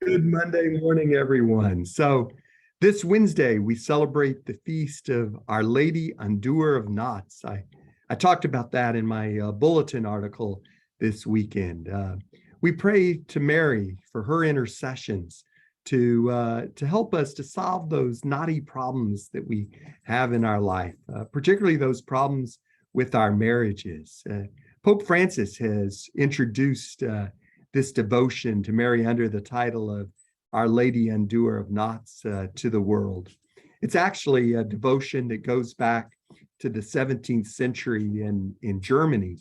Good Monday morning, everyone. So, this Wednesday, we celebrate the feast of Our Lady Undoer of Knots. I talked about that in my bulletin article this weekend. We pray to Mary for her intercessions to help us to solve those knotty problems that we have in our life, particularly those problems with our marriages. Pope Francis has introduced this devotion to Mary under the title of Our Lady Undoer of Knots to the world. It's actually a devotion that goes back to the 17th century in Germany.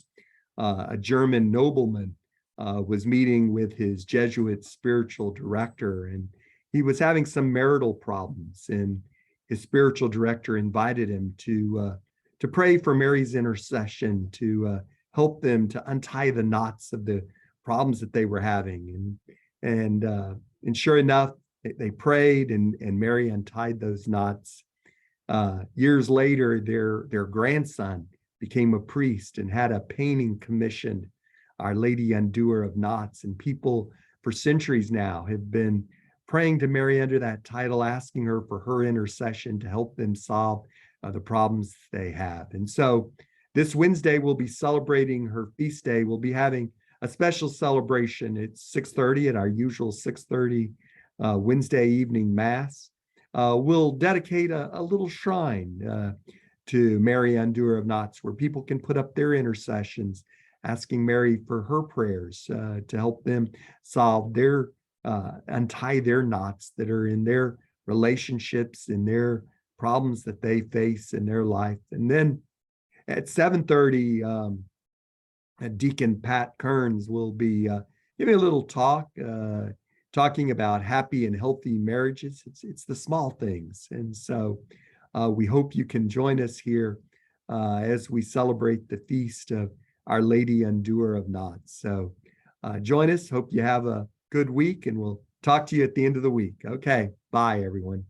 A German nobleman was meeting with his Jesuit spiritual director, and he was having some marital problems. And his spiritual director invited him to pray for Mary's intercession to help them to untie the knots of the problems that they were having. And sure enough, they prayed, and Mary untied those knots. Years later, their grandson became a priest and had a painting commissioned, Our Lady Undoer of Knots. And people for centuries now have been praying to Mary under that title, asking her for her intercession to help them solve the problems they have. And so this Wednesday, we'll be celebrating her feast day. We'll be having a special celebration. It's 6:30 at our usual 6:30 Wednesday evening mass. We'll dedicate a little shrine to Mary Undoer of Knots, where people can put up their intercessions, asking Mary for her prayers to help them solve their untie their knots that are in their relationships and their problems that they face in their life. And then at 7:30, Deacon Pat Kearns will be giving a little talk, talking about happy and healthy marriages. It's the small things. And so we hope you can join us here as we celebrate the feast of Our Lady Undoer of Knots. So join us. Hope you have a good week, and we'll talk to you at the end of the week. Okay, bye, everyone.